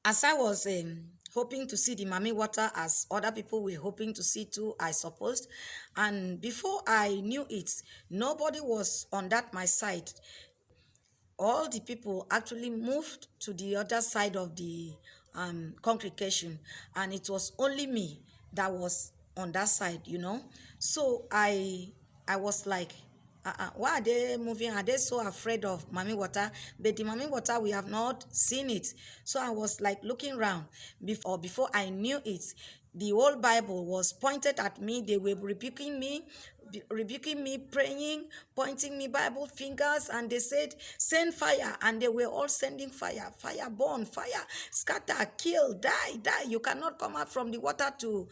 As I was hoping to see the Mami water as other people were hoping to see too, I supposed. And before I knew it, nobody was on that my side. All the people actually moved to the other side of the congregation, and it was only me that was on that side. So I was like, why are they moving? Are they so afraid of Mami Water? But the Mami Water, we have not seen it. So I was like looking around before I knew it. The whole Bible was pointed at me. They were rebuking me, praying, pointing me Bible fingers, and they said, send fire. And they were all sending fire, fire, burn, fire, scatter, kill, die, die. You cannot come out from the water to.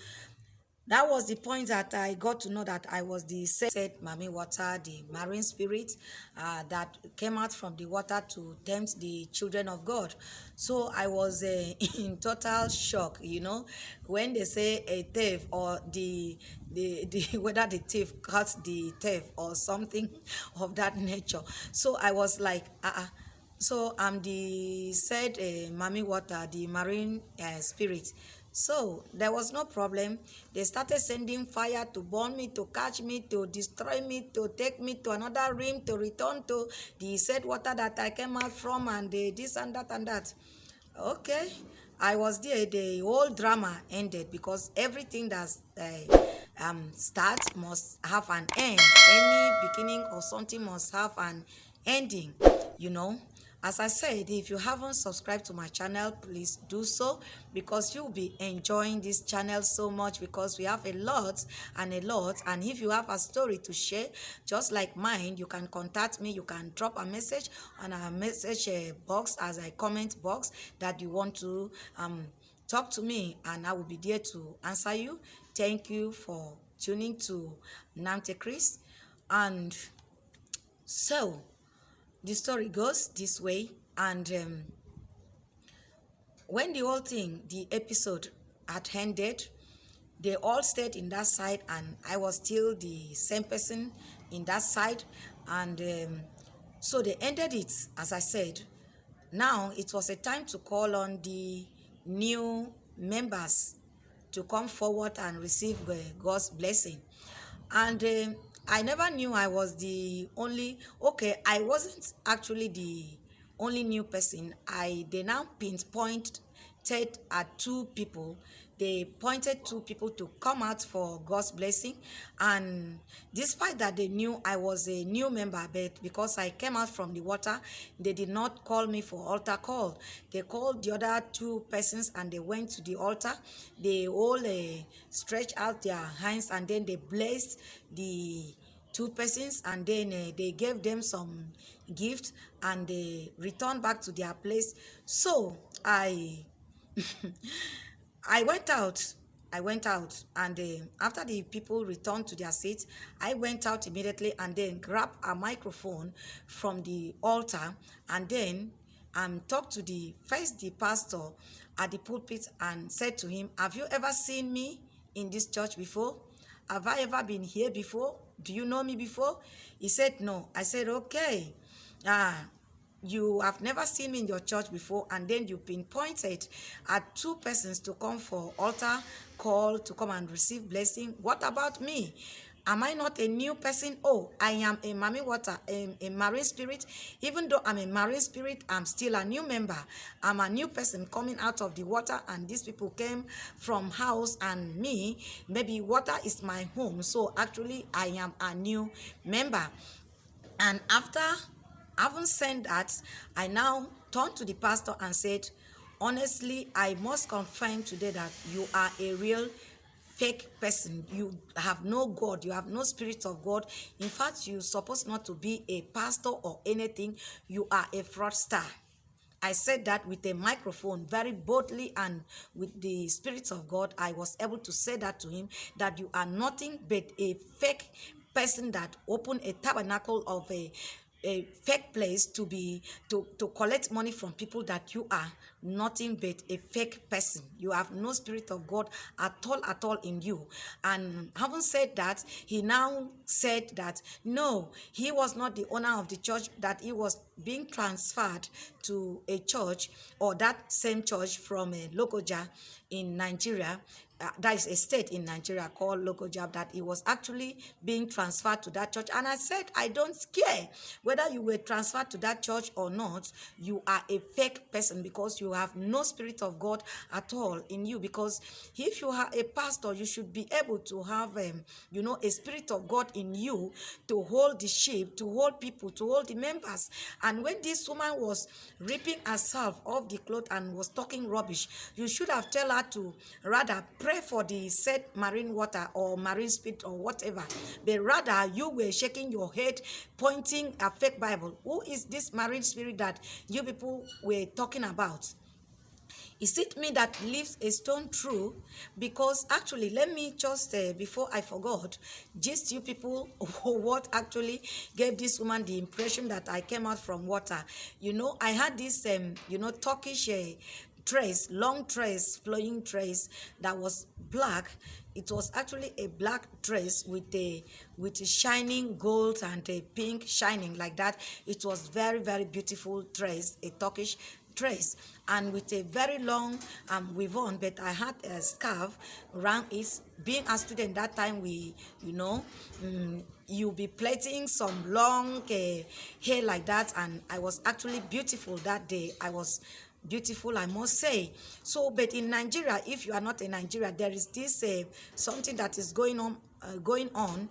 That was the point that I got to know that I was the said Mami Water, the marine spirit that came out from the water to tempt the children of God. So I was in total shock, when they say a thief or the whether the thief cuts the thief or something of that nature. So I was like, So I'm the said Mami Water, the marine spirit. So there was no problem. They started sending fire to burn me, to catch me, to destroy me, to take me to another rim, to return to the said water that I came out from, and this and that and that. Okay, I was there. The whole drama ended because everything that start must have an end. Any beginning or something must have an ending. You know. As I said, if you haven't subscribed to my channel, please do so, because you'll be enjoying this channel so much, because we have a lot. And if you have a story to share just like mine, you can contact me. You can drop a message on our message box, as a comment box, that you want to talk to me, and I will be there to answer you. Thank you for tuning to Namte Chris. And so the story goes this way. And when the whole thing, the episode had ended, they all stayed in that side, and I was still the same person in that side. And so they ended it. As I said, now it was a time to call on the new members to come forward and receive God's blessing. And I never knew I was the only. Okay, I wasn't actually the only new person. They now pinpointed at two people. They pointed two people to come out for God's blessing. And despite that they knew I was a new member, but because I came out from the water, they did not call me for altar call. They called the other two persons, and they went to the altar. They all stretched out their hands, and then they blessed the two persons, and then they gave them some gift, and they returned back to their place. So I went out. I went out, and after the people returned to their seats, I went out immediately and then grabbed a microphone from the altar, and then talked to the pastor at the pulpit, and said to him, have you ever seen me in this church before? Have I ever been here before? Do you know me before? He said, no. I said, okay. You have never seen me in your church before, and then you pinpointed at two persons to come for altar call, to come and receive blessing. What about me? Am I not a new person? Oh, I am a Mami Water, a marine spirit. Even though I'm a marine spirit, I'm still a new member. I'm a new person coming out of the water, and these people came from house, and me, maybe water is my home. So actually, I am a new member. And after having said that, I now turned to the pastor and said, honestly, I must confirm today that you are a real fake person. You have no God. You have no spirit of God. In fact, you're supposed not to be a pastor or anything. You are a fraudster. I said that with a microphone very boldly, and with the Spirit of God, I was able to say that to him, that you are nothing but a fake person that opened a tabernacle of a fake place to collect money from people that you are nothing but a fake person. You have no spirit of God at all in you. And having said that, he now said that no, he was not the owner of the church, that he was being transferred to a church, or that same church, from a Lokoja in Nigeria. That is a state in Nigeria called Lokoja, that he was actually being transferred to that church. And I said, I don't care whether you were transferred to that church or not. You are a fake person, because you have no spirit of God at all in you. Because if you are a pastor, you should be able to have a spirit of God in you, to hold the sheep, to hold people, to hold the members. And when this woman was ripping herself off the cloth and was talking rubbish, you should have tell her to rather pray for the said marine water or marine spirit or whatever. But rather, you were shaking your head, pointing a fake Bible. Who is this marine spirit that you people were talking about? Is it me that leaves a stone through? Because actually, let me just, before I forgot, just you people what actually gave this woman the impression that I came out from water. I had this, Turkish dress, long dress, flowing dress that was black. It was actually a black dress with a shining gold and a pink shining like that. It was very, very beautiful dress, a Turkish dress, and with a very long weave on, but I had a scarf around it. Being a student that time, you'll be plaiting some long hair like that, and I was actually beautiful that day. I was beautiful, I must say. So, but in Nigeria, if you are not in Nigeria, there is this something that is going on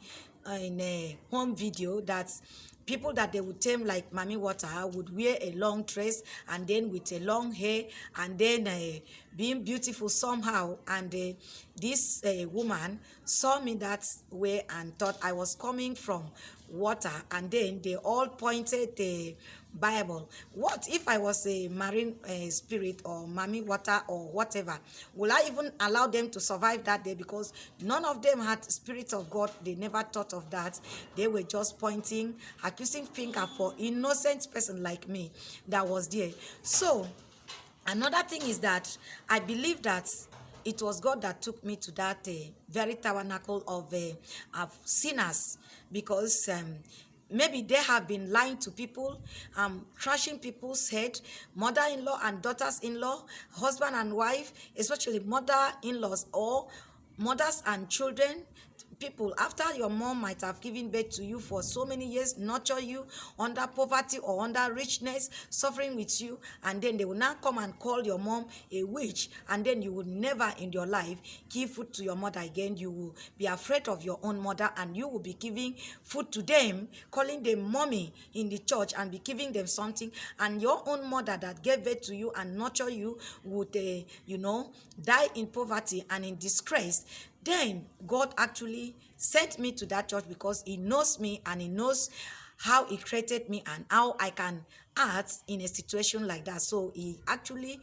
in a home video, that's people that they would tame like Mami Water would wear a long dress, and then with a long hair, and then being beautiful somehow. And this woman saw me that way and thought I was coming from water, and then they all pointed the Bible. What if I was a marine spirit or Mami Water or whatever? Will I even allow them to survive that day? Because none of them had spirit of God. They never thought of that. They were just pointing, accusing finger for innocent person like me that was there. So another thing is that I believe that it was God that took me to that very tabernacle of sinners, because maybe they have been lying to people, trashing people's head, mother-in-law and daughters-in-law, husband and wife, especially mother-in-laws or mothers and children. People, after your mom might have given birth to you for so many years, nurture you under poverty or under richness, suffering with you, and then they will now come and call your mom a witch, and then you will never in your life give food to your mother again. You will be afraid of your own mother, and you will be giving food to them, calling them mommy in the church, and be giving them something, and your own mother that gave birth to you and nurture you would die in poverty and in disgrace. Then God actually sent me to that church, because he knows me and he knows how he created me and how I can act in a situation like that. So he actually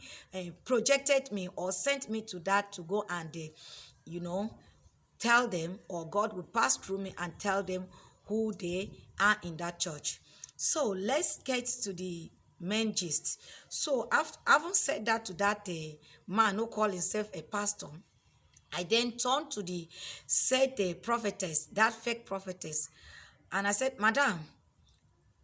projected me or sent me to that to go and, tell them, or God would pass through me and tell them who they are in that church. So let's get to the main gist. So having said that to that man who called himself a pastor, I then turned to the said prophetess, that fake prophetess, and I said, Madam,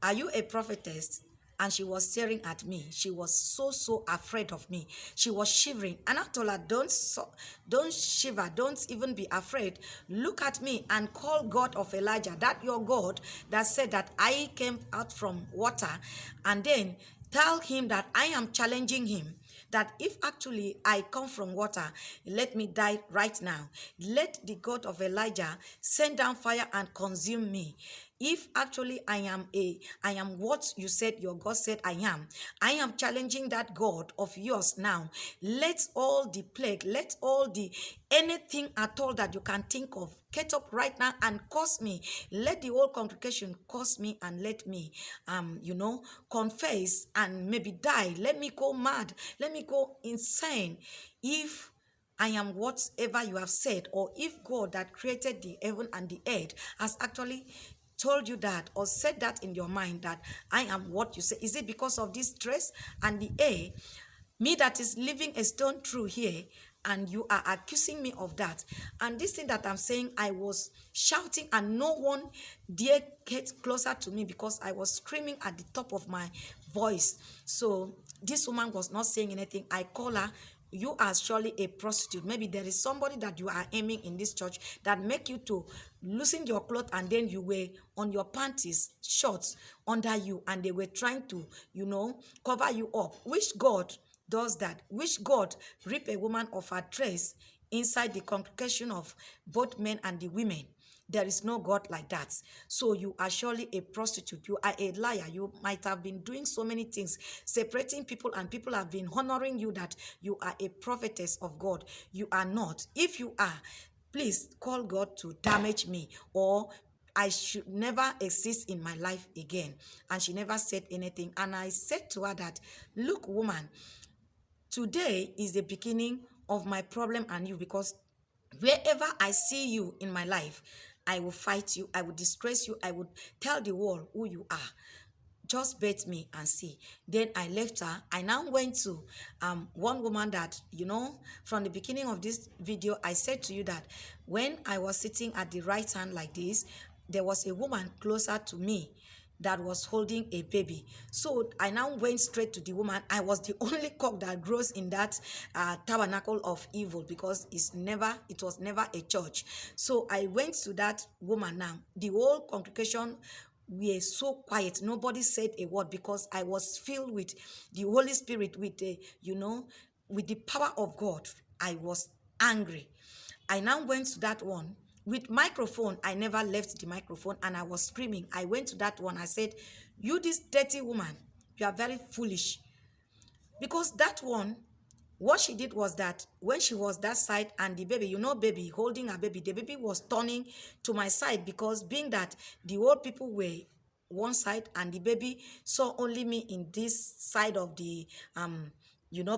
are you a prophetess? And she was staring at me. She was so afraid of me. She was shivering. And I told her, don't shiver. Don't even be afraid. Look at me and call God of Elijah, that your God that said that I came out from water. And then tell him that I am challenging him, that if actually I come from water, let me die right now. Let the God of Elijah send down fire and consume me. If actually I am what you said your God said I am challenging that God of yours now. Let all the plague, let all the anything at all that you can think of get up right now and curse me. Let the whole congregation curse me and let me confess and maybe die. Let me go mad. Let me go insane. If I am whatever you have said, or if God that created the heaven and the earth has actually told you that or said that in your mind, that I am what you say, is it because of this dress and the air? Me that is living a stone through here, and you are accusing me of that. And this thing that I'm saying, I was shouting and no one dare get closer to me because I was screaming at the top of my voice. So this woman was not saying anything. I call her, you are surely a prostitute. Maybe there is somebody that you are aiming in this church that make you to loosen your clothes, and then you were on your panties, shorts under you, and they were trying to, cover you up. Which God does that? Which God rip a woman of her dress inside the congregation of both men and the women? There is no God like that. So you are surely a prostitute. You are a liar. You might have been doing so many things, separating people, and people have been honoring you that you are a prophetess of God. You are not. If you are, please call God to damage me, or I should never exist in my life again. And she never said anything. And I said to her that, look, woman, today is the beginning of my problem and you, because wherever I see you in my life, I will fight you, I will disgrace you, I would tell the world who you are. Just bet me and see. Then I left her. I now went to one woman that, from the beginning of this video, I said to you that when I was sitting at the right hand like this, there was a woman closer to me that was holding a baby. So I now went straight to the woman. I was the only cock that grows in that tabernacle of evil, because it was never a church. So I went to that woman. Now the whole congregation were so quiet. Nobody said a word, because I was filled with the Holy Spirit, with with the power of God. I was angry. I now went to that one with microphone. I never left the microphone, and I was screaming. I went to that one. I said, you, this dirty woman, you are very foolish. Because that one, what she did was that when she was that side, and the baby, baby holding a baby, the baby was turning to my side, because being that the old people were one side and the baby saw only me in this side of the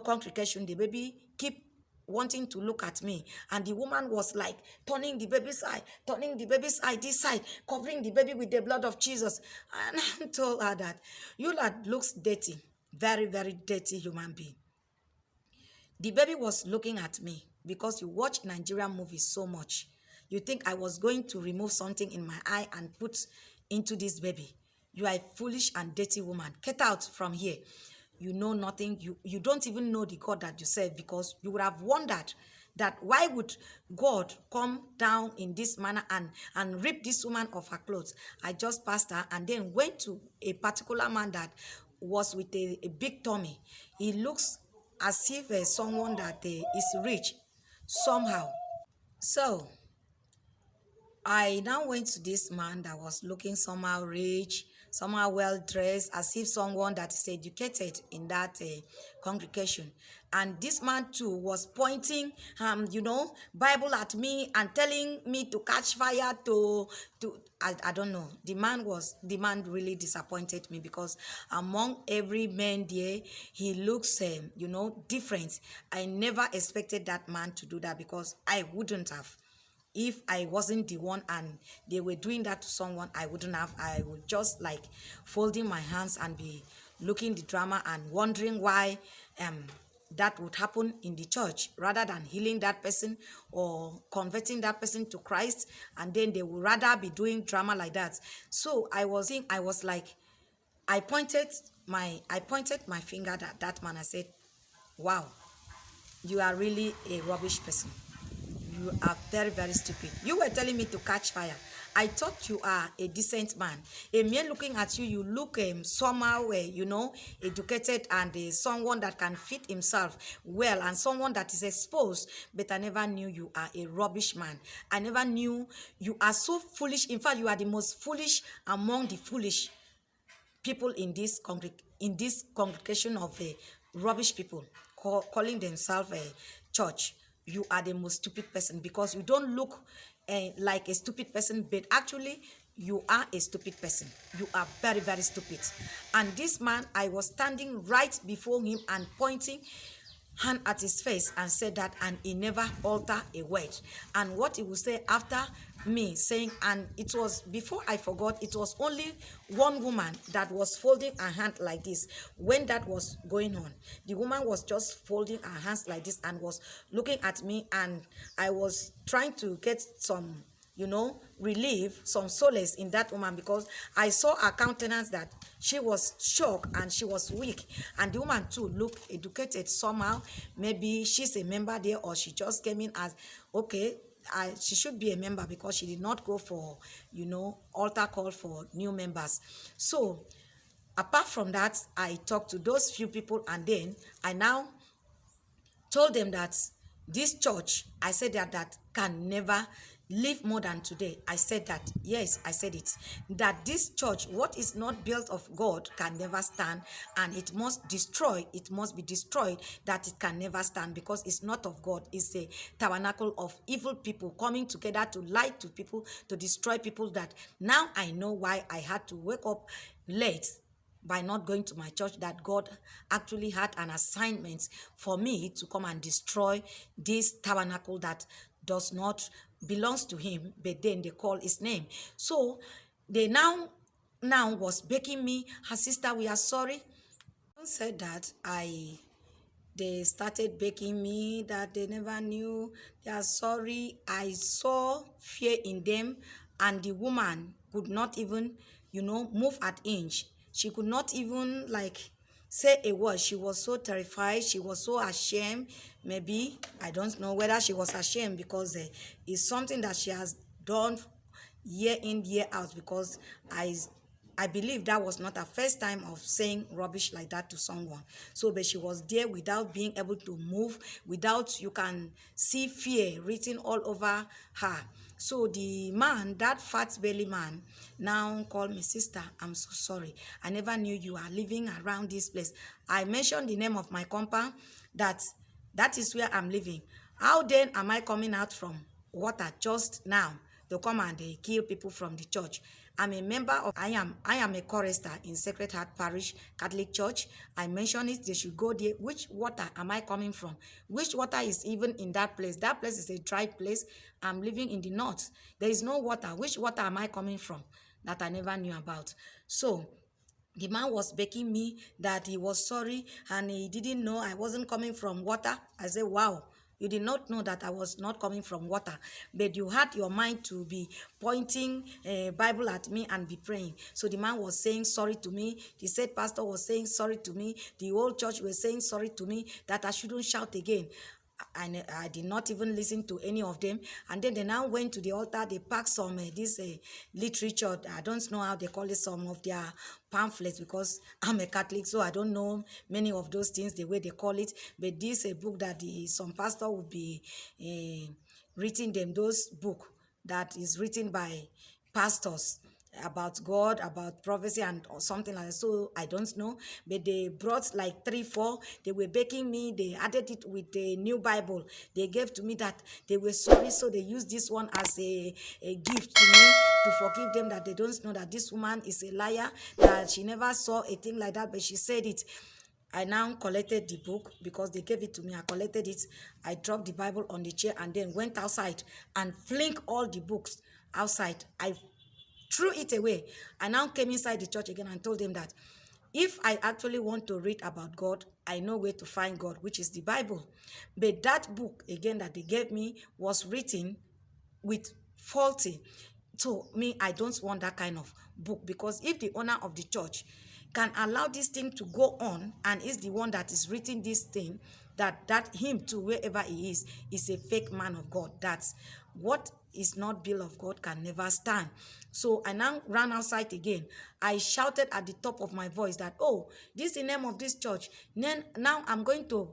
congregation, the baby keep wanting to look at me, and the woman was like turning the baby's eye, this side, covering the baby with the blood of Jesus. And I told her that, you that looks dirty, very, very dirty human being. The baby was looking at me, because you watch Nigerian movies so much. You think I was going to remove something in my eye and put into this baby. You are a foolish and dirty woman. Get out from here. You know nothing. You don't even know the God that you serve, because you would have wondered that why would God come down in this manner and rip this woman of her clothes. I just passed her and then went to a particular man that was with a big tummy. He looks as if someone that is rich somehow. So I now went to this man that was looking somehow rich, somehow well-dressed, as if someone that is educated in that congregation. And this man too was pointing, Bible at me and telling me to catch fire I don't know. The man really disappointed me, because among every man there, he looks, different. I never expected that man to do that, because I wouldn't have. If I wasn't the one and they were doing that to someone, I wouldn't have. I would just like folding my hands and be looking the drama and wondering why that would happen in the church, rather than healing that person or converting that person to Christ. And then they would rather be doing drama like that. So I was like, I pointed my finger at that man. I said, wow, you are really a rubbish person. You are very, very stupid. You were telling me to catch fire. I thought you are a decent man. A man looking at you, you look somehow, educated, and someone that can fit himself well, and someone that is exposed. But I never knew you are a rubbish man. I never knew you are so foolish. In fact, you are the most foolish among the foolish people in this congregation of rubbish people calling themselves a church. You are the most stupid person, because you don't look like a stupid person, but actually you are a stupid person. You are very, very stupid. And this man, I was standing right before him and pointing hand at his face and said that, and he never uttered a word. And what he would say after me saying, and it was, before I forgot, it was only one woman that was folding her hand like this when that was going on. The woman was just folding her hands like this and was looking at me, and I was trying to get some, relief, some solace in that woman, because I saw her countenance that she was shocked and she was weak. And the woman too looked educated somehow. Maybe she's a member there, or she just came in as, okay, she should be a member, because she did not go for, altar call for new members. So apart from that, I talked to those few people, and then I now told them that this church, I said that can never live more than today. I said that, yes, I said it, that this church, what is not built of God, can never stand, and it must be destroyed, that it can never stand, because it's not of God. It's a tabernacle of evil people coming together to lie to people, to destroy people. That now I know why I had to wake up late by not going to my church, that God actually had an assignment for me to come and destroy this tabernacle that does not belongs to him, but then they call his name. So they now was begging me, her sister, we are sorry. I said that they started begging me that they never knew, they are sorry. I saw fear in them, and the woman could not even, move an inch. She could not even like say a word. She was so terrified. She was so ashamed. Maybe, I don't know whether she was ashamed because it's something that she has done year in, year out, because I believe that was not her first time of saying rubbish like that to someone. So, but she was there without being able to move, without, you can see fear written all over her. So the man, that fat belly man, now called me, sister, I'm so sorry. I never knew you are living around this place. I mentioned the name of my compound, that is where I'm living. How then am I coming out from water just now to come and they kill people from the church? I'm a member of, I am a chorister in Sacred Heart Parish Catholic Church. I mentioned it, they should go there. Which water am I coming from? Which water is even in that place? That place is a dry place. I'm living in the north. There is no water. Which water am I coming from that I never knew about? So the man was begging me that he was sorry and he didn't know I wasn't coming from water. I said, wow, you did not know that I was not coming from water, but you had your mind to be pointing a Bible at me and be praying. So the man was saying sorry to me. The said pastor was saying sorry to me. The whole church was saying sorry to me, that I shouldn't shout again. I did not even listen to any of them. And then they now went to the altar. They packed some this literature. I don't know how they call it, some of their pamphlets, because I'm a Catholic, so I don't know many of those things the way they call it. But this a book that some pastor would be reading them, those book that is written by pastors about God, about prophecy and or something like that. So I don't know, but they brought like 3, 4. They were begging me. They added it with the new Bible. They gave to me that they were sorry, so they used this one as a gift to me to forgive them, that they don't know that this woman is a liar, that she never saw a thing like that, but she said it. I now collected the book because they gave it to me. I collected it. I dropped the Bible on the chair and then went outside and fling all the books outside. I threw it away. I now came inside the church again and told them that if I actually want to read about God, I know where to find God, which is the Bible. But that book, again, that they gave me was written with faulty. So me, I don't want that kind of book, because if the owner of the church can allow this thing to go on and is the one that is written this thing, that him too, wherever he is a fake man of God. That's what is not built of God can never stand. So I now ran outside again. I shouted at the top of my voice that, oh, this is the name of this church. Then now I'm going to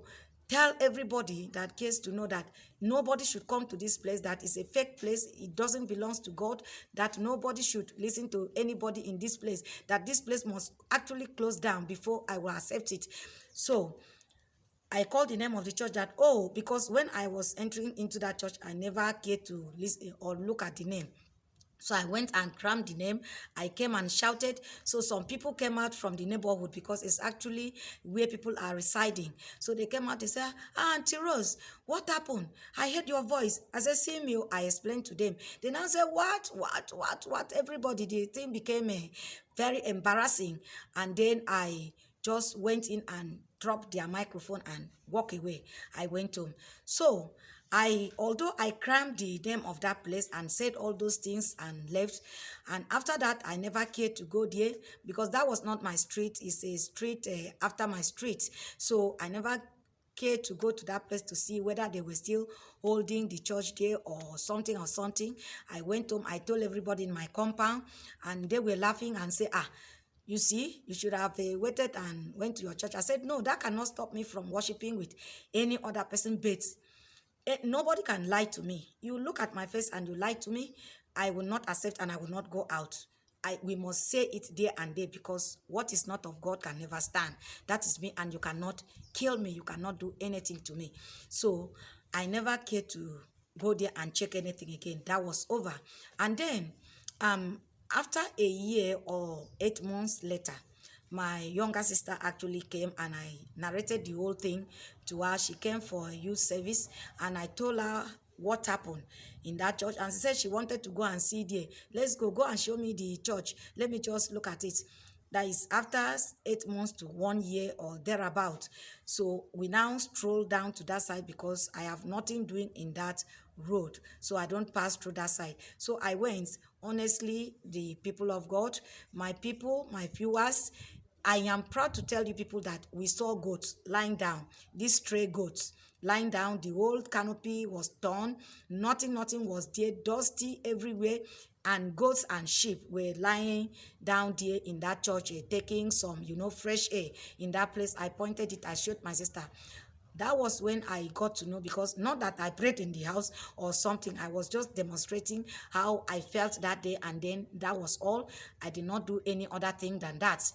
tell everybody that cares to know that nobody should come to this place, that is a fake place, it doesn't belong to God, that nobody should listen to anybody in this place, that this place must actually close down before I will accept it. So I called the name of the church that, oh, because when I was entering into that church, I never cared to listen or look at the name. So I went and crammed the name. I came and shouted. So some people came out from the neighborhood because it's actually where people are residing. So they came out, they said, ah, Auntie Rose, what happened? I heard your voice. As I see you, I explained to them. They now said, what? Everybody, the thing became very embarrassing. And then I just went in and dropped their microphone and walk away. I went home. So although I crammed the name of that place and said all those things and left, and after that, I never cared to go there because that was not my street. It's a street after my street. So I never cared to go to that place to see whether they were still holding the church there or something or something. I went home, I told everybody in my compound, and they were laughing and say, ah, you see, you should have waited and went to your church. I said, no, that cannot stop me from worshiping with any other person, but nobody can lie to me. You look at my face and you lie to me, I will not accept and I will not go out. We must say it day and day because what is not of God can never stand. That is me, and you cannot kill me. You cannot do anything to me. So I never cared to go there and check anything again. That was over. And then after a year or 8 months later, my younger sister actually came and I narrated the whole thing to her. She came for a youth service and I told her what happened in that church, and she said she wanted to go and see there. Let's go and show me the church. Let me just look at it. That is after 8 months to 1 year or thereabout. So we now stroll down to that side because I have nothing doing in that road, so I don't pass through that side. So I went. Honestly, the people of God, my people, my viewers, I am proud to tell you people that we saw goats lying down, these stray goats lying down. The whole canopy was torn. Nothing was there, dusty everywhere. And goats and sheep were lying down there in that church, taking some, fresh air in that place. I pointed it, I showed my sister. That was when I got to know, because not that I prayed in the house or something. I was just demonstrating how I felt that day, and then that was all. I did not do any other thing than that.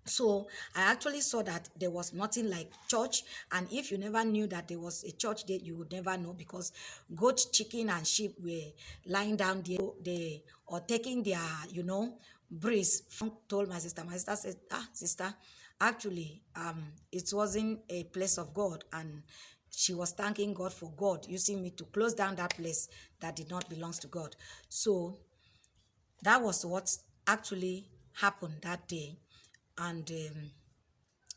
So I actually saw that there was nothing like church, and if you never knew that there was a church there, you would never know, because goat, chicken, and sheep were lying down there, they or taking their breeze. Told my sister. My sister said, ah, sister, actually it wasn't a place of God, and she was thanking God for God using me to close down that place that did not belong to God. So that was what actually happened that day, and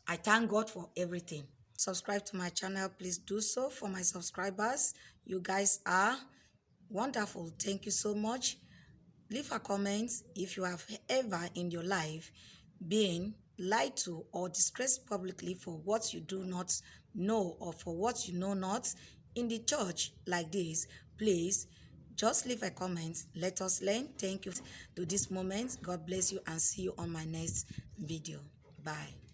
I thank God for everything. Subscribe to my channel, please do so. For my subscribers, you guys are wonderful. Thank you so much. Leave a comment if you have ever in your life been lied to or disgraced publicly for what you do not know, or for what you know not in the church like this. Please just leave a comment. Let us learn. Thank you to this moment. God bless you and see you on my next video. Bye.